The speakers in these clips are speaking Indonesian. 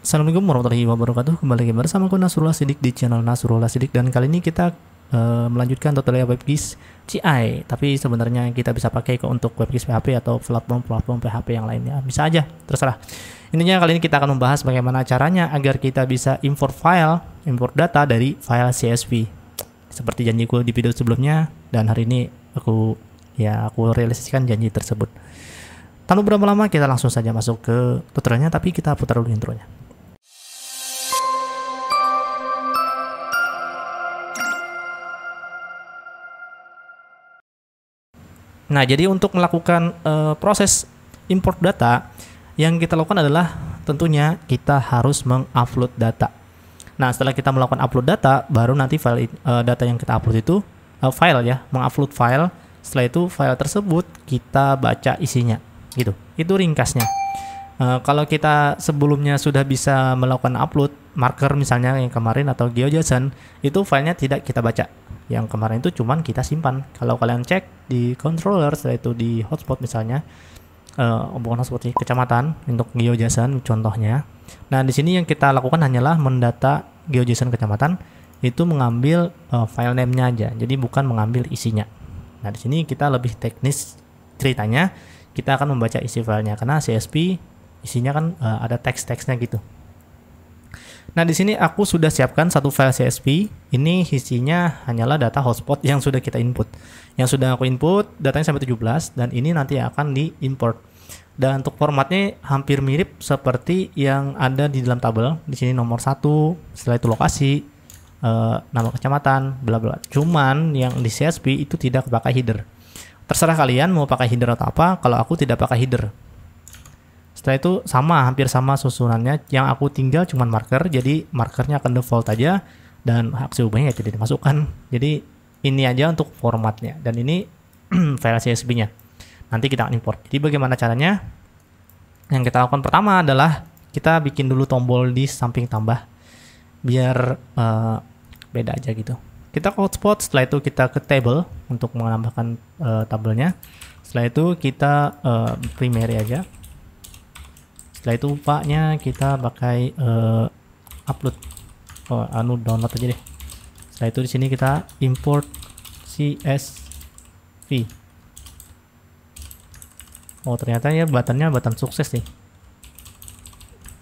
Assalamualaikum warahmatullahi wabarakatuh. Kembali lagi bersama aku Nasrullah Sidik di channel Nasrullah Sidik, dan kali ini kita melanjutkan tutorial WebGIS CI. Tapi sebenarnya kita bisa pakai untuk WebGIS PHP atau platform PHP yang lainnya. Bisa aja, terserah. Intinya kali ini kita akan membahas bagaimana caranya agar kita bisa import data dari file CSV. Seperti janjiku di video sebelumnya, dan hari ini aku realisasikan janji tersebut. Tanpa berapa lama, kita langsung saja masuk ke tutorialnya, tapi kita putar dulu intronya. Nah, jadi untuk melakukan proses import data, yang kita lakukan adalah tentunya kita harus mengupload data. Nah, setelah kita melakukan upload data, baru nanti file data yang kita upload itu mengupload file. Setelah itu file tersebut kita baca isinya, gitu. Itu ringkasnya. Kalau kita sebelumnya sudah bisa melakukan upload marker misalnya yang kemarin atau GeoJSON, itu filenya tidak kita baca. Yang kemarin itu cuman kita simpan. Kalau kalian cek di controller, setelah itu di hotspot misalnya, bukan hotspot sih, kecamatan untuk GeoJSON contohnya. Nah, di sini yang kita lakukan hanyalah mendata GeoJSON kecamatan, itu mengambil file name-nya aja. Jadi bukan mengambil isinya. Nah, di sini kita lebih teknis ceritanya. Kita akan membaca isi filenya karena CSV isinya kan ada teks-teksnya gitu. Nah, di sini aku sudah siapkan satu file CSV. Ini isinya hanyalah data hotspot yang sudah kita input. Yang sudah aku input datanya sampai 17, dan ini nanti akan diimport. Dan untuk formatnya hampir mirip seperti yang ada di dalam tabel. Di sini nomor 1, setelah itu lokasi, nama kecamatan, bla bla. Cuman yang di CSV itu tidak pakai header. Terserah kalian mau pakai header atau apa. Kalau aku tidak pakai header. Setelah itu hampir sama susunannya. Yang aku tinggal cuman marker, jadi markernya akan default aja, dan aksi ubahnya tidak dimasukkan. Jadi ini aja untuk formatnya, dan ini file CSV-nya. Nanti kita akan import. Jadi bagaimana caranya? Yang kita lakukan pertama adalah kita bikin dulu tombol di samping tambah, biar beda aja gitu. Kita ke hotspot, setelah itu kita ke table untuk menambahkan tabelnya. Setelah itu kita primary aja. Setelah itu upahnya kita pakai upload, download aja deh. Setelah itu di sini kita import CSV. Oh, ternyata ya buttonnya button sukses nih.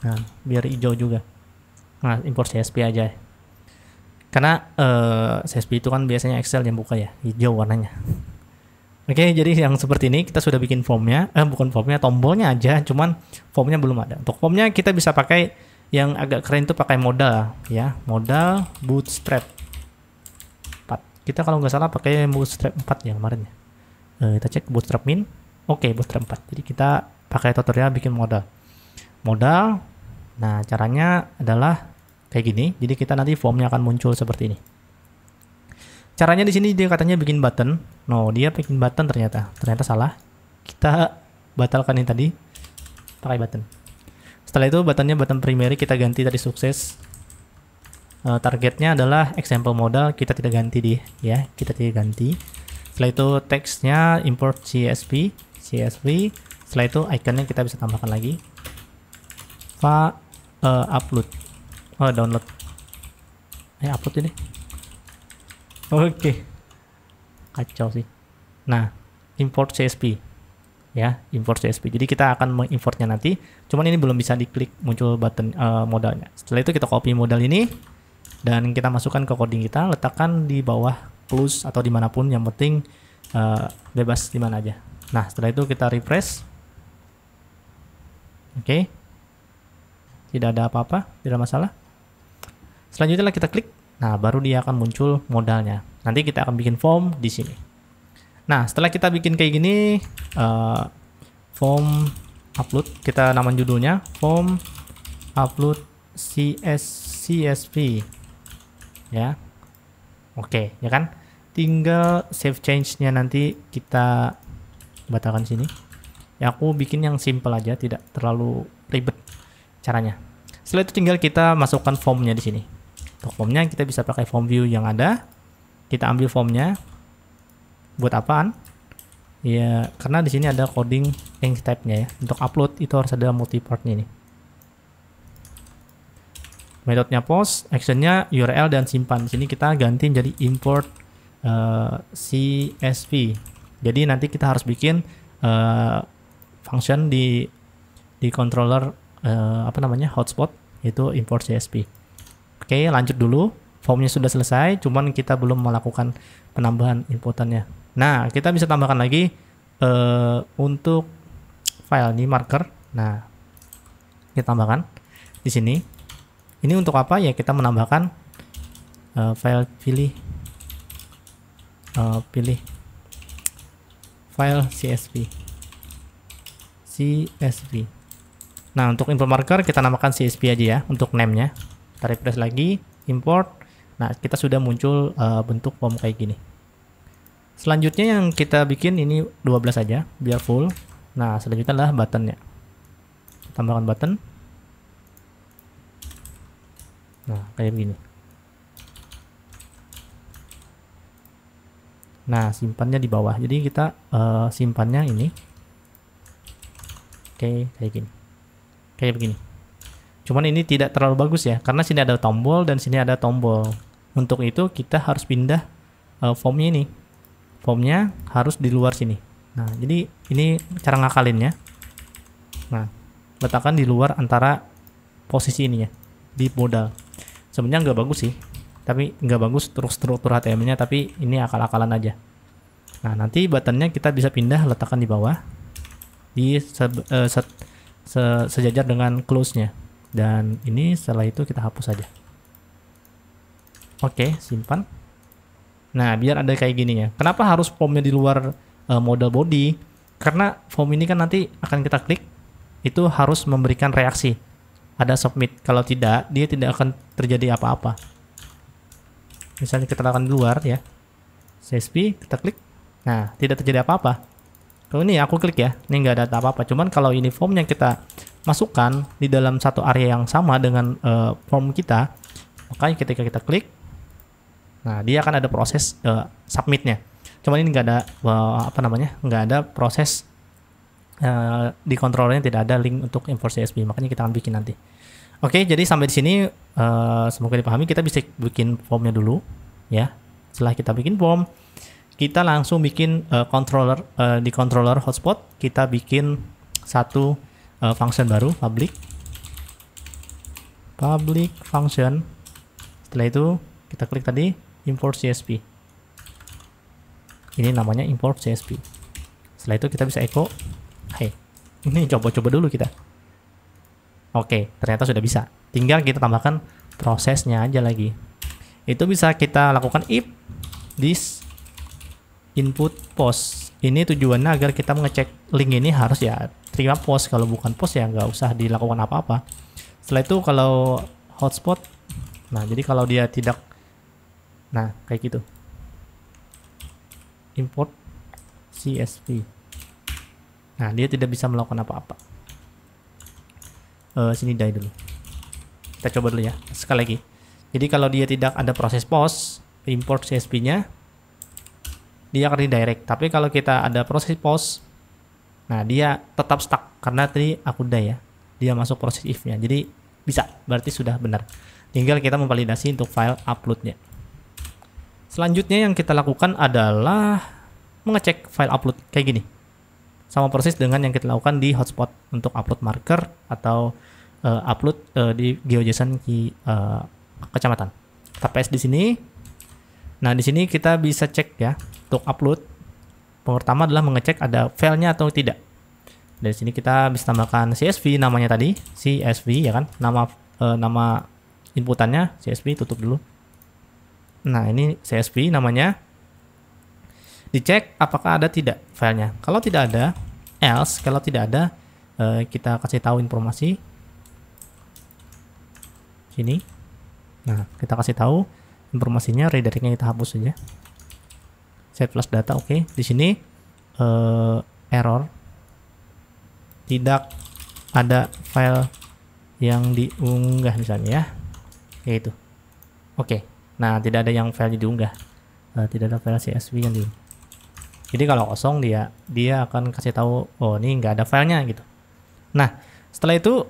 Nah, biar hijau juga. Nah, import CSV aja. Karena CSV itu kan biasanya Excel yang buka ya, hijau warnanya. Oke, jadi yang seperti ini kita sudah bikin formnya, bukan formnya, tombolnya aja, cuman formnya belum ada. Untuk formnya kita bisa pakai yang agak keren itu pakai modal ya, modal bootstrap 4. Kita kalau nggak salah pakai bootstrap 4 yang kemarin ya. Kita cek bootstrap min, oke, bootstrap 4. Jadi kita pakai tutorial bikin modal. Nah, caranya adalah kayak gini. Jadi kita nanti formnya akan muncul seperti ini. Caranya di sini dia katanya bikin button. No, dia bikin button ternyata salah. Kita batalkan yang tadi, pakai button. Setelah itu buttonnya button primary kita ganti tadi sukses. Targetnya adalah example modal, kita tidak ganti ya, kita tidak ganti. Setelah itu teksnya import CSV. Setelah itu iconnya kita bisa tambahkan lagi. Upload. Download. Upload ini. Oke. Kacau sih. Nah, import CSV. Ya, import CSV. Jadi kita akan mengimportnya nanti. Cuman ini belum bisa diklik muncul button modalnya. Setelah itu kita copy modal ini dan kita masukkan ke coding kita, letakkan di bawah plus atau dimanapun, yang penting bebas di mana aja. Nah, setelah itu kita refresh. Oke. Tidak ada apa-apa, tidak masalah. Selanjutnya kita klik. Nah, baru dia akan muncul modalnya. Nanti kita akan bikin form di sini. Nah, setelah kita bikin kayak gini, form upload, kita nama judulnya form upload CSV. Ya. Oke, ya kan? Tinggal save change-nya nanti kita batalkan sini. Ya, aku bikin yang simple aja, tidak terlalu ribet caranya. Setelah itu tinggal kita masukkan formnya di sini. Untuk formnya kita bisa pakai form view yang ada. Kita ambil formnya. Buat apaan? Ya, karena di sini ada coding ink type-nya ya. Untuk upload itu harus ada multi partnya ini. Metodenya post, actionnya URL dan simpan. Di sini kita ganti menjadi import CSV. Jadi nanti kita harus bikin function di controller hotspot, yaitu import CSV. Oke, lanjut dulu. Formnya sudah selesai, cuman kita belum melakukan penambahan inputannya. Nah, kita bisa tambahkan lagi untuk file ini marker. Nah, kita tambahkan di sini. Ini untuk apa ya? Kita menambahkan file pilih file CSV. Nah, untuk import marker kita namakan CSV aja ya untuk name-nya. Kita refresh lagi, import. Nah, kita sudah muncul bentuk form kayak gini. Selanjutnya yang kita bikin ini 12 saja biar full. Nah, selanjutnya adalah buttonnya. Tambahkan button. Nah, kayak begini. Nah, simpannya di bawah. Jadi kita simpannya ini. Oke, kayak gini. Kayak begini. Cuman ini tidak terlalu bagus ya, karena sini ada tombol dan sini ada tombol. Untuk itu kita harus pindah formnya ini. Formnya harus di luar sini. Nah, jadi ini cara ngakalinnya. Nah, letakkan di luar antara posisi ini ya, di modal. Sebenarnya nggak bagus sih, tapi nggak bagus struktur HTML-nya, tapi ini akal-akalan aja. Nah, nanti buttonnya kita bisa pindah, letakkan di bawah, di sejajar dengan close-nya. Dan ini setelah itu kita hapus saja. Oke, simpan. Nah, biar ada kayak gini ya. Kenapa harus formnya di luar modal body? Karena form ini kan nanti akan kita klik, itu harus memberikan reaksi. Ada submit. Kalau tidak, dia tidak akan terjadi apa-apa. Misalnya kita lakukan di luar ya. CSV, kita klik. Nah, tidak terjadi apa-apa. Kalau ini aku klik ya, ini nggak ada apa-apa. Cuman kalau ini form yang kita masukkan di dalam satu area yang sama dengan form kita, makanya ketika kita klik, nah dia akan ada proses submitnya. Cuman ini nggak ada nggak ada proses di controllernya, tidak ada link untuk import CSV, makanya kita akan bikin nanti. Oke, jadi sampai di sini semoga dipahami. Kita bisa bikin formnya dulu ya. Setelah kita bikin form, kita langsung bikin controller di controller hotspot. Kita bikin satu function baru, public function. Setelah itu kita klik tadi import CSV. Ini namanya import CSV. Setelah itu kita bisa echo. Hey, ini coba-coba dulu kita. Oke, ternyata sudah bisa. Tinggal kita tambahkan prosesnya aja lagi. Itu bisa kita lakukan if this input post. Ini tujuannya agar kita mengecek link ini harus ya terima post. Kalau bukan post ya nggak usah dilakukan apa-apa. Setelah itu kalau hotspot, nah jadi kalau dia tidak, nah kayak gitu. Import CSV. Nah, dia tidak bisa melakukan apa-apa. Sini die dulu. Kita coba dulu ya, sekali lagi. Jadi kalau dia tidak ada proses post, import CSV-nya, dia akan redirect. Tapi kalau kita ada proses post, nah dia tetap stuck karena tadi aku die ya. Dia masuk proses if-nya. Jadi bisa, berarti sudah benar. Tinggal kita memvalidasi untuk file upload-nya. Selanjutnya yang kita lakukan adalah mengecek file upload kayak gini. Sama proses dengan yang kita lakukan di hotspot untuk upload marker atau upload di GeoJSON kecamatan. Kita paste di sini. Nah, di sini kita bisa cek ya untuk upload. Pertama adalah mengecek ada filenya atau tidak. Dari sini kita bisa tambahkan CSV namanya tadi, CSV ya kan. Nama inputannya CSV, tutup dulu. Nah, ini CSV namanya. Dicek apakah ada tidak filenya. Kalau tidak ada, else. Kalau tidak ada, kita kasih tahu informasi sini. Nah, kita kasih tahu informasinya, redirectnya kita hapus saja. Set plus data, oke. Di sini error, tidak ada file yang diunggah misalnya ya, kayak itu. Oke. Nah, tidak ada yang file diunggah, tidak ada file CSV yang diunggah. Jadi kalau kosong dia akan kasih tahu, oh ini nggak ada filenya gitu. Nah, setelah itu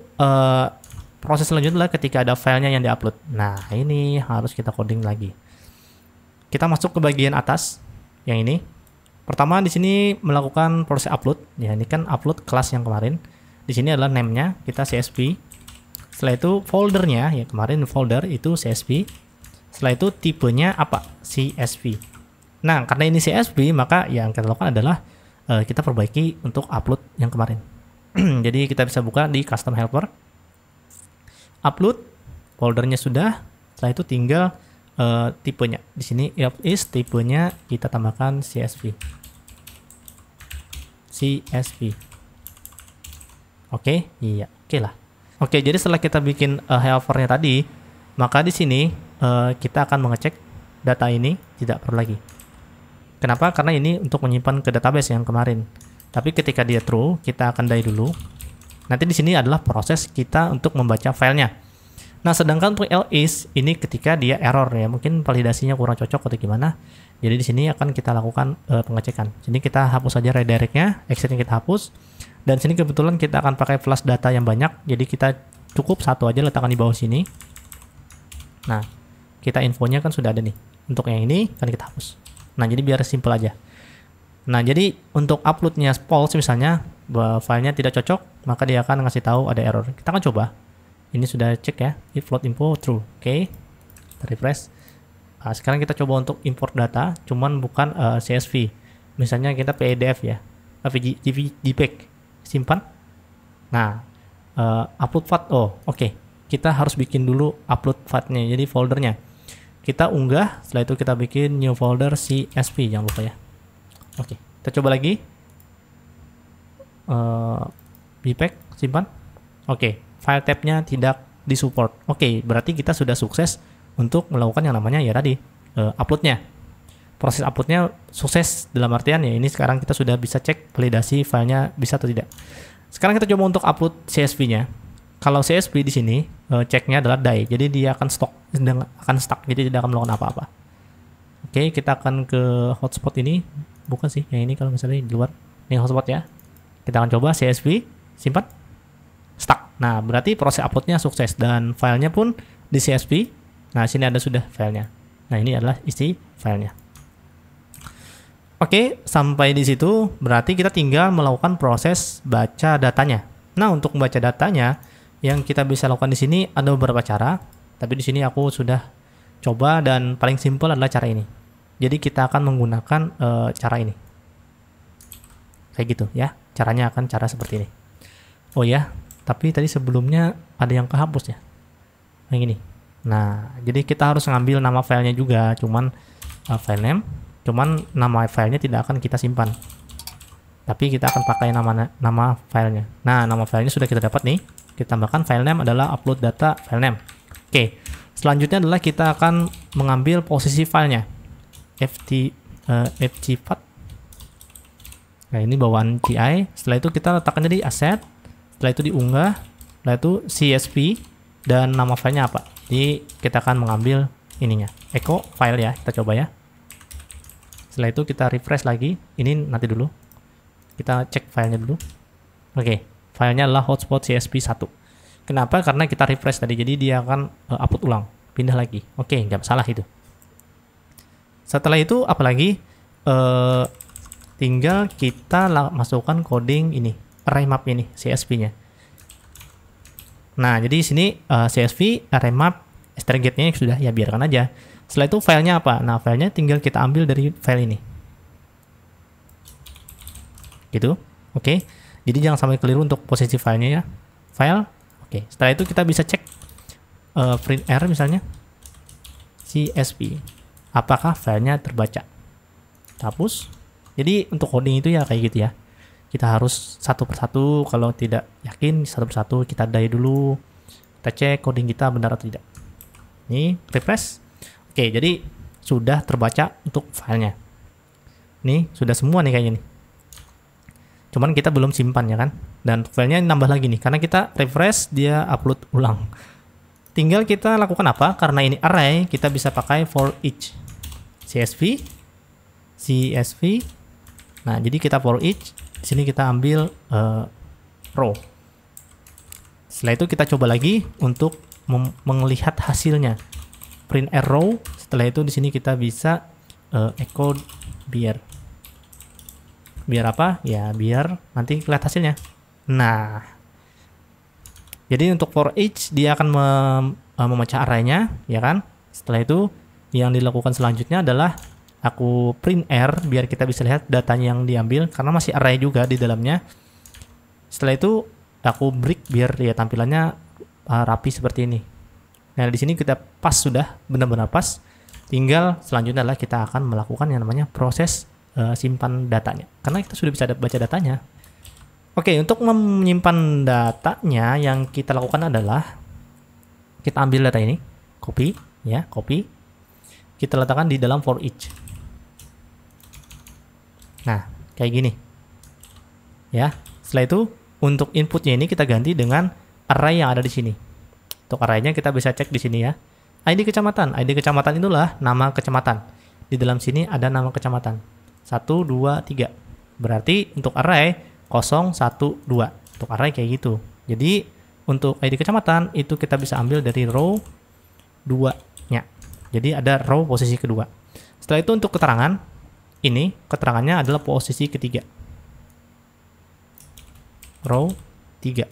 proses selanjutnya adalah ketika ada filenya yang diupload. Nah, ini harus kita coding lagi. Kita masuk ke bagian atas yang ini. Pertama di sini melakukan proses upload. Ya, ini kan upload kelas yang kemarin. Di sini adalah name-nya, kita CSV. Setelah itu foldernya, ya kemarin folder itu CSV. Setelah itu tipenya apa? CSV. Nah, karena ini CSV, maka yang kita lakukan adalah kita perbaiki untuk upload yang kemarin. Jadi kita bisa buka di custom helper. Upload, foldernya sudah. Setelah itu tinggal tipenya. Di sini is tipenya kita tambahkan CSV. CSV. Oke, iya, oke lah. Oke, jadi setelah kita bikin helpernya tadi, maka di sini kita akan mengecek data ini tidak perlu lagi. Kenapa? Karena ini untuk menyimpan ke database yang kemarin. Tapi ketika dia true, kita akan die dulu. Nanti di sini adalah proses kita untuk membaca filenya. Nah, sedangkan untuk else ini ketika dia error ya, mungkin validasinya kurang cocok atau gimana. Jadi di sini akan kita lakukan pengecekan. Jadi kita hapus saja redirectnya, exitnya kita hapus. Dan sini kebetulan kita akan pakai flash data yang banyak, jadi kita cukup satu aja letakkan di bawah sini. Nah, kita infonya kan sudah ada nih. Untuk yang ini kan kita hapus. Nah, jadi biar simple aja. Nah, jadi untuk uploadnya false misalnya, filenya tidak cocok, maka dia akan ngasih tahu ada error. Kita akan coba. Ini sudah cek ya, if float info true. Oke, kita refresh. Nah, sekarang kita coba untuk import data, cuman bukan CSV. Misalnya kita PDF ya, JPEG, simpan. Nah, upload file. Oh, oke. Kita harus bikin dulu upload file-nya, jadi foldernya. Kita unggah, setelah itu kita bikin new folder CSV, jangan lupa ya. Oke, kita coba lagi. JPEG, simpan. Oke, file tab-nya tidak disupport. Oke, berarti kita sudah sukses untuk melakukan yang namanya ya tadi uploadnya. Proses uploadnya sukses dalam artian ya ini sekarang kita sudah bisa cek validasi filenya bisa atau tidak. Sekarang kita coba untuk upload CSV-nya. Kalau CSV di sini ceknya adalah die, jadi dia akan stuck, jadi tidak akan melakukan apa-apa. Oke, kita akan ke hotspot ini, bukan sih yang ini kalau misalnya di luar. Ini hotspot ya. Kita akan coba CSV, simpan, stuck. Nah, berarti proses uploadnya sukses dan filenya pun di CSV. Nah, sini ada sudah filenya. Nah, ini adalah isi filenya. Oke, sampai di situ berarti kita tinggal melakukan proses baca datanya. Nah, untuk membaca datanya yang kita bisa lakukan di sini ada beberapa cara, tapi di sini aku sudah coba dan paling simpel adalah cara ini. Jadi kita akan menggunakan cara ini. Kayak gitu ya. Caranya akan cara seperti ini. Oh ya, tapi tadi sebelumnya ada yang kehapus ya. Yang ini. Nah, jadi kita harus ngambil nama filenya juga, cuman file name, cuman nama filenya tidak akan kita simpan. Tapi kita akan pakai nama filenya. Nah, nama filenya sudah kita dapat nih. Kita tambahkan file name adalah upload data file name. Oke. Selanjutnya adalah kita akan mengambil posisi filenya. ftpath. Nah, ini bawaan CI. Setelah itu kita letakkan di asset. Setelah itu diunggah. Setelah itu CSV dan nama filenya apa? Jadi kita akan mengambil ininya. Echo file ya. Kita coba ya. Setelah itu kita refresh lagi. Ini nanti dulu. Kita cek filenya dulu. Oke. Filenya adalah hotspot CSV 1. Kenapa? Karena kita refresh tadi. Jadi dia akan upload ulang. Pindah lagi. Oke, nggak masalah itu. Setelah itu apalagi tinggal kita masukkan coding ini. Array map ini. CSV-nya. Nah, jadi sini CSV, array map, stringate-nya sudah ya biarkan aja. Setelah itu filenya apa? Nah, filenya tinggal kita ambil dari file ini. Gitu. Oke. Jadi jangan sampai keliru untuk posisi filenya ya. File. Oke. Setelah itu kita bisa cek print error misalnya. CSV. Apakah filenya terbaca? Hapus. Jadi untuk coding itu ya kayak gitu ya. Kita harus satu persatu. Kalau tidak yakin satu persatu kita die dulu. Kita cek coding kita benar atau tidak. Ini refresh. Oke, jadi sudah terbaca untuk filenya. Nih sudah semua nih kayaknya nih. Cuman kita belum simpan ya kan. Dan filenya nambah lagi nih. Karena kita refresh dia upload ulang. Tinggal kita lakukan apa? Karena ini array kita bisa pakai for each. CSV. Nah jadi kita for each. Di sini kita ambil row. Setelah itu kita coba lagi untuk melihat hasilnya. Print arrow. Setelah itu di sini kita bisa echo biar apa? Ya biar nanti lihat hasilnya. Nah, jadi untuk for each dia akan memecah arraynya, ya kan? Setelah itu yang dilakukan selanjutnya adalah aku print r biar kita bisa lihat datanya yang diambil karena masih array juga di dalamnya. Setelah itu aku break biar ya tampilannya rapi seperti ini. Nah, di sini kita pas, sudah benar-benar pas. Tinggal selanjutnya adalah kita akan melakukan yang namanya proses simpan datanya. Karena kita sudah bisa baca datanya. Oke, untuk menyimpan datanya yang kita lakukan adalah kita ambil data ini, copy, ya, copy. Kita letakkan di dalam for each. Nah, kayak gini. Ya, setelah itu untuk inputnya ini kita ganti dengan array yang ada di sini. Untuk arraynya kita bisa cek di sini ya. ID kecamatan. ID kecamatan itulah nama kecamatan. Di dalam sini ada nama kecamatan. 1, 2, 3. Berarti untuk array 0, 1, 2. Untuk array kayak gitu. Jadi untuk ID kecamatan itu kita bisa ambil dari row 2-nya. Jadi ada row posisi kedua. Setelah itu untuk keterangan, ini keterangannya adalah posisi ketiga. Row 3.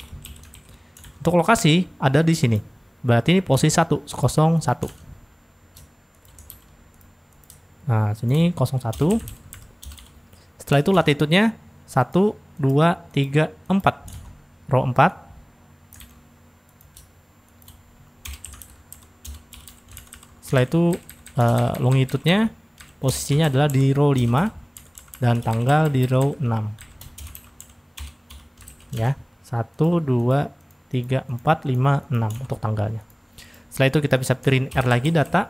Untuk lokasi ada di sini. Berarti ini posisi 1, 01. Nah, sini 01. Setelah itu latitude-nya 1, 2, 3, 4. Row 4. Setelah itu longitude-nya posisinya adalah di row 5 dan tanggal di row 6. Ya, 1, 2, 3, 4, 5, 6 untuk tanggalnya. Setelah itu kita bisa print R lagi data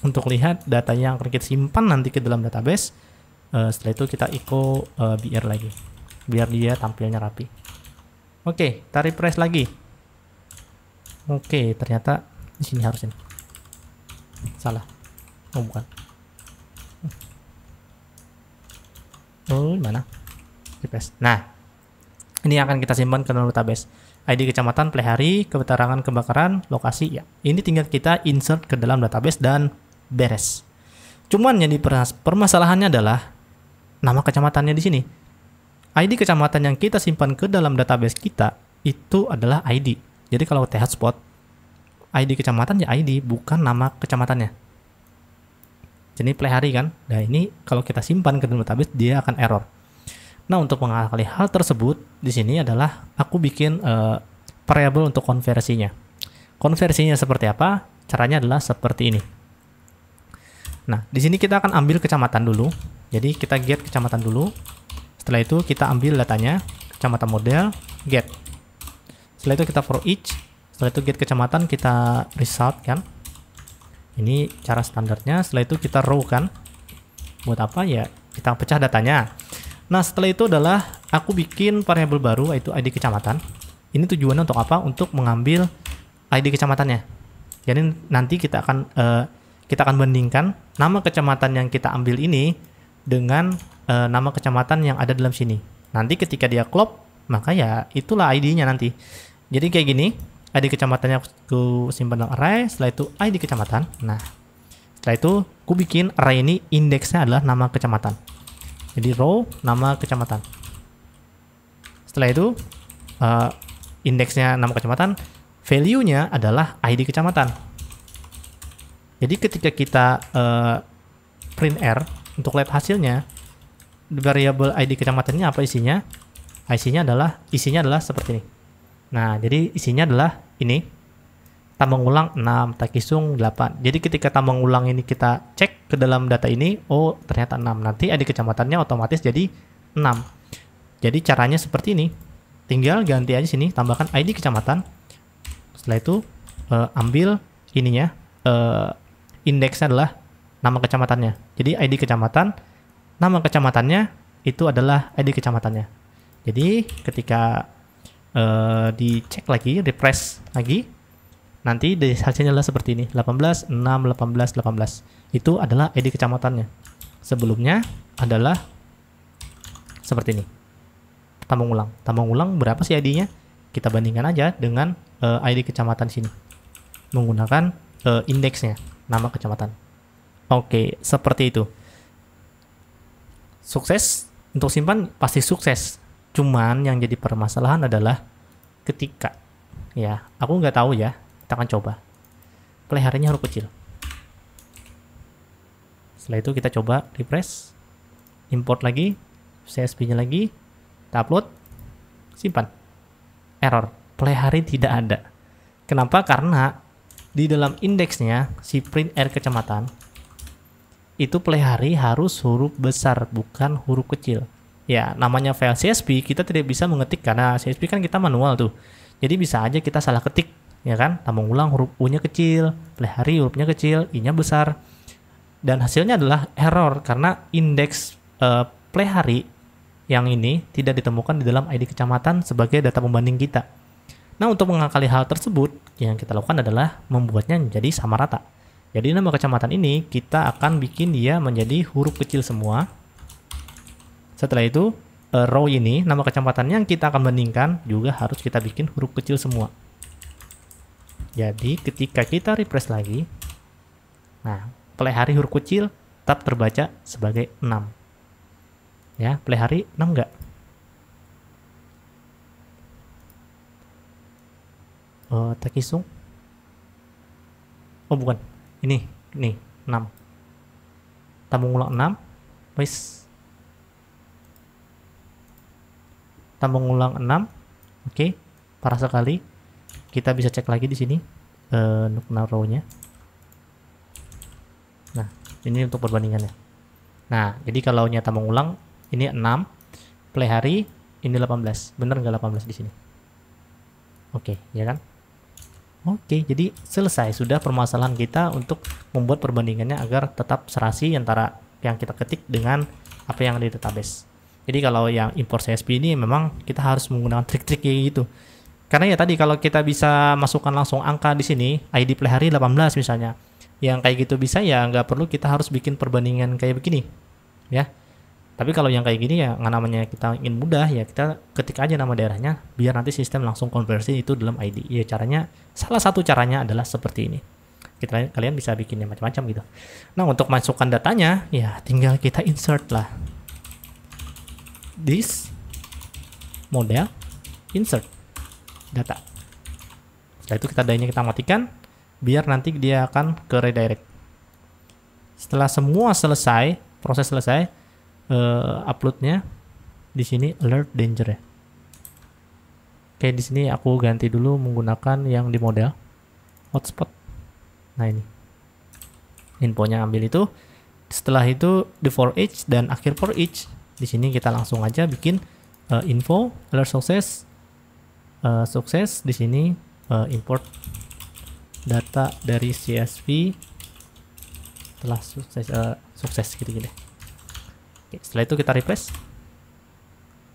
untuk lihat datanya yang akan kita simpan nanti ke dalam database. Setelah itu kita echo BR lagi biar dia tampilnya rapi. Oke, kita refresh lagi. Oke, ternyata di sini harusnya. Salah. Oh, bukan. Oh, mana? Refresh. Nah, ini akan kita simpan ke dalam database. ID kecamatan, play hari, keterangan kebakaran, lokasi, ya. Ini tinggal kita insert ke dalam database dan beres. Cuman yang permasalahannya adalah nama kecamatannya di sini. ID kecamatan yang kita simpan ke dalam database kita itu adalah ID. Jadi kalau thspot, ID kecamatan ya ID, bukan nama kecamatannya. Jadi play hari kan. Nah, ini kalau kita simpan ke dalam database dia akan error. Nah, untuk mengakali hal tersebut, di sini adalah aku bikin variable untuk konversinya. Konversinya seperti apa? Caranya adalah seperti ini. Nah, di sini kita akan ambil kecamatan dulu. Jadi kita get kecamatan dulu. Setelah itu kita ambil datanya, kecamatan model, get. Setelah itu kita for each. Setelah itu get kecamatan, kita result kan. Ini cara standarnya. Setelah itu kita row kan. Buat apa ya? Kita pecah datanya. Nah, setelah itu adalah aku bikin variabel baru yaitu ID kecamatan. Ini tujuannya untuk apa? Untuk mengambil ID kecamatannya. Jadi nanti kita akan bandingkan nama kecamatan yang kita ambil ini dengan nama kecamatan yang ada dalam sini. Nanti ketika dia klop, maka ya itulah ID-nya nanti. Jadi kayak gini, ID kecamatannya aku simpan dalam array, setelah itu ID kecamatan. Nah, setelah itu aku bikin array ini indeksnya adalah nama kecamatan. Jadi row nama kecamatan. Setelah itu indeksnya nama kecamatan, value-nya adalah ID kecamatan. Jadi ketika kita print R untuk lihat hasilnya, variabel ID kecamatannya apa isinya? Isinya adalah seperti ini. Nah, jadi isinya adalah ini. Tambang ulang 6, takisung 8. Jadi ketika tambang ulang ini kita cek ke dalam data ini, oh ternyata 6. Nanti ID kecamatannya otomatis jadi 6. Jadi caranya seperti ini. Tinggal ganti aja sini, tambahkan ID kecamatan. Setelah itu ambil ininya, indeksnya adalah nama kecamatannya. Jadi ID kecamatan, nama kecamatannya itu adalah ID kecamatannya. Jadi ketika dicek lagi, refresh lagi, nanti hasilnya adalah seperti ini, 18, 6, 18, 18. Itu adalah ID kecamatannya. Sebelumnya adalah seperti ini. Tambang ulang. Tambang ulang berapa sih ID-nya? kita bandingkan aja dengan ID kecamatan sini menggunakan indeksnya, nama kecamatan. Oke, seperti itu. Sukses untuk simpan pasti sukses. Cuman yang jadi permasalahan adalah ketika ya, aku nggak tahu ya, kita akan coba. Peliharanya huruf kecil. Setelah itu kita coba refresh, import lagi, CSV-nya lagi, kita upload, simpan. Error, pelihari tidak ada. Kenapa? Karena di dalam indeksnya si print r kecamatan itu pelihari harus huruf besar, bukan huruf kecil. Ya, namanya file CSV kita tidak bisa mengetik karena CSV kan kita manual tuh. Jadi bisa aja kita salah ketik, ya kan? Tambah ulang huruf U-nya kecil, pelihari hurufnya kecil, I-nya besar. Dan hasilnya adalah error karena indeks pelihari yang ini tidak ditemukan di dalam ID kecamatan sebagai data pembanding kita. Nah, untuk mengakali hal tersebut, yang kita lakukan adalah membuatnya menjadi sama rata. Jadi nama kecamatan ini kita akan bikin dia menjadi huruf kecil semua. Setelah itu, row ini, nama kecamatan yang kita akan bandingkan juga harus kita bikin huruf kecil semua. Jadi ketika kita refresh lagi, nah, pelihari huruf kecil tetap terbaca sebagai 6. Ya, pelihari 6 enggak? Takisung. Oh, bukan. Ini 6. Tambung ulang 6. Wis. Tambung ulang 6. Oke, parah sekali. Kita bisa cek lagi di sini untuk row-nya. Nah, ini untuk perbandingannya. Nah, jadi kalau nya tambung ulang ini 6, pelihari ini 18. Bener nggak 18 di sini? Oke, ya kan? Oke, jadi selesai sudah permasalahan kita untuk membuat perbandingannya agar tetap serasi antara yang kita ketik dengan apa yang ada di database. Jadi kalau yang import CSV ini memang kita harus menggunakan trik-trik kayak gitu. Karena ya tadi kalau kita bisa masukkan langsung angka di sini, ID pelihari 18 misalnya. Yang kayak gitu bisa ya nggak perlu kita harus bikin perbandingan kayak begini. Ya. Tapi kalau yang kayak gini ya nggak, namanya kita ingin mudah ya kita ketik aja nama daerahnya biar nanti sistem langsung konversi itu dalam ID. Ya caranya, salah satu caranya adalah seperti ini. Kalian bisa bikinnya macam-macam gitu. Nah, untuk masukkan datanya ya tinggal kita insert lah. This model insert data. Setelah itu kita matikan biar nanti dia akan ke redirect. Setelah semua selesai, proses selesai, uploadnya di sini alert danger ya. Oke, di sini aku ganti dulu menggunakan yang di model hotspot. Nah, ini infonya ambil itu. Setelah itu the for each dan akhir for each. Di sini kita langsung aja bikin info alert sukses. Sukses di sini import data dari CSV telah sukses gitu-gitu. Oke, setelah itu kita refresh,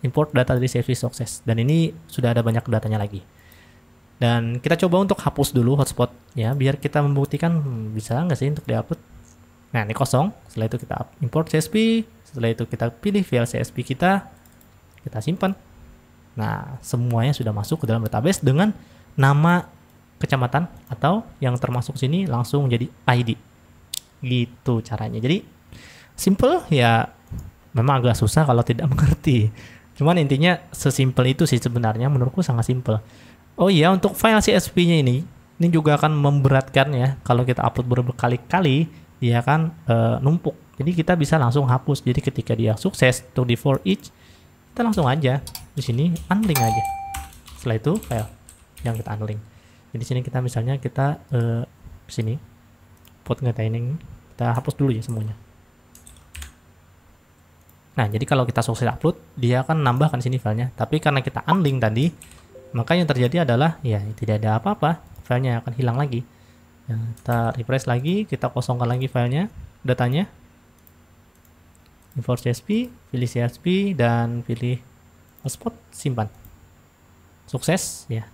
import data dari CSV sukses, dan ini sudah ada banyak datanya lagi. Dan kita coba untuk hapus dulu hotspot ya, biar kita membuktikan bisa nggak sih untuk diupload. Nah, ini kosong. Setelah itu kita import CSV, setelah itu kita pilih file CSV kita simpan. Nah, semuanya sudah masuk ke dalam database dengan nama kecamatan atau yang termasuk sini langsung jadi ID. Gitu caranya. Jadi simple ya, memang agak susah kalau tidak mengerti. Cuman intinya sesimpel itu sih sebenarnya, menurutku sangat simple. Oh iya, untuk file CSV-nya ini juga akan memberatkan ya. Kalau kita upload berkali-kali, dia akan numpuk. Jadi kita bisa langsung hapus. Jadi ketika dia sukses to the for each, kita langsung aja di sini unlink aja. Setelah itu file yang kita unlink. Jadi sini kita misalnya kita sini pot ngetaining, kita hapus dulu ya semuanya. Nah, jadi kalau kita sukses upload, dia akan nambahkan sini filenya. Tapi karena kita unlink tadi, maka yang terjadi adalah ya tidak ada apa-apa, filenya akan hilang lagi. Nah, kita refresh lagi, kita kosongkan lagi filenya, datanya. Import CSV, pilih CSV dan pilih hotspot, simpan. Sukses ya.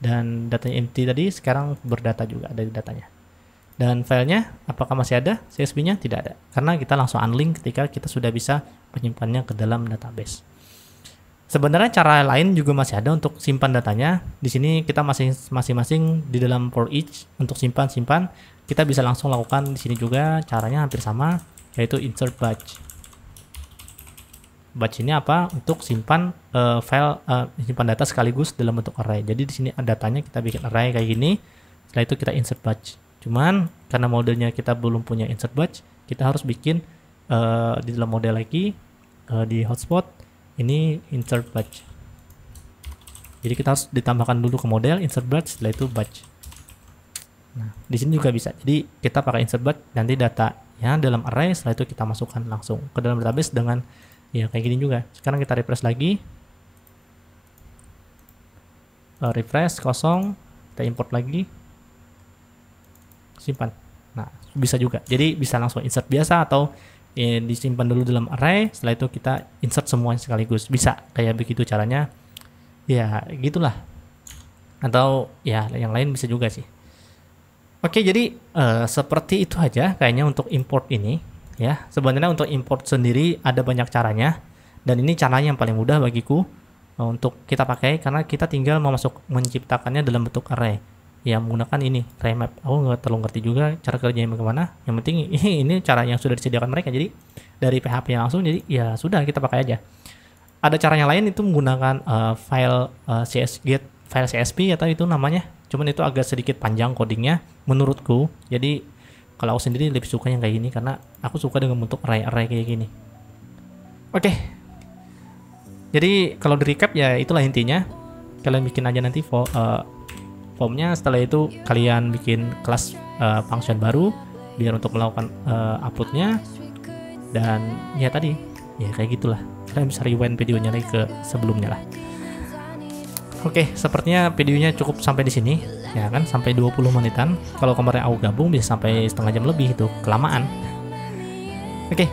Dan data empty tadi sekarang berdata juga ada di datanya. Dan filenya apakah masih ada? CSV-nya tidak ada. Karena kita langsung unlink ketika kita sudah bisa menyimpannya ke dalam database. Sebenarnya cara lain juga masih ada untuk simpan datanya. Di sini kita masing-masing di dalam for each untuk simpan. Kita bisa langsung lakukan di sini juga, caranya hampir sama, yaitu insert batch. Batch ini apa? Untuk simpan simpan data sekaligus dalam bentuk array. Jadi di sini datanya kita bikin array kayak gini. Setelah itu kita insert batch. Cuman karena modenya kita belum punya insert batch, kita harus bikin di dalam model lagi di hotspot. Ini insert batch. Jadi kita harus ditambahkan dulu ke model insert batch, setelah itu batch. Nah, di sini juga bisa. Jadi kita pakai insert batch, nanti datanya dalam array, setelah itu kita masukkan langsung ke dalam database dengan ya kayak gini juga. Sekarang kita refresh lagi. Refresh kosong, kita import lagi. Simpan. Nah, bisa juga. Jadi bisa langsung insert biasa atau disimpan dulu dalam array, setelah itu kita insert semuanya sekaligus. Bisa kayak begitu caranya. Ya gitulah. Atau ya yang lain bisa juga sih. Oke, jadi seperti itu aja kayaknya untuk import ini ya. Sebenarnya untuk import sendiri ada banyak caranya, dan ini caranya yang paling mudah bagiku untuk kita pakai, karena kita tinggal menciptakannya dalam bentuk array ya, menggunakan ini array map. Aku nggak terlalu ngerti juga cara kerjanya bagaimana. Yang penting ini cara yang sudah disediakan mereka, jadi dari PHP langsung, jadi ya sudah kita pakai aja. Ada caranya lain, itu menggunakan file CS-get, file CSV atau itu namanya. Cuman itu agak sedikit panjang codingnya menurutku. Jadi kalau aku sendiri lebih suka yang kayak gini, karena aku suka dengan bentuk array kayak gini. Oke. Jadi kalau di recap ya itulah intinya. Kalian bikin aja nanti formnya, setelah itu kalian bikin kelas function baru biar untuk melakukan uploadnya, dan ya tadi ya kayak gitulah. Kalian bisa rewind videonya lagi ke sebelumnya lah. Oke, sepertinya videonya cukup sampai di sini ya kan, sampai 20 menitan. Kalau kemarin aku gabung bisa sampai setengah jam lebih, itu kelamaan. Oke,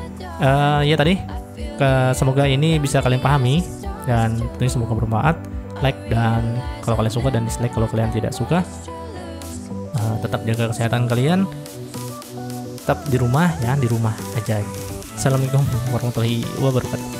ya tadi semoga ini bisa kalian pahami, dan tentunya semoga bermanfaat. Like dan kalau kalian suka, dan dislike kalau kalian tidak suka. Tetap jaga kesehatan kalian, tetap di rumah ya, di rumah aja. Assalamualaikum warahmatullahi wabarakatuh.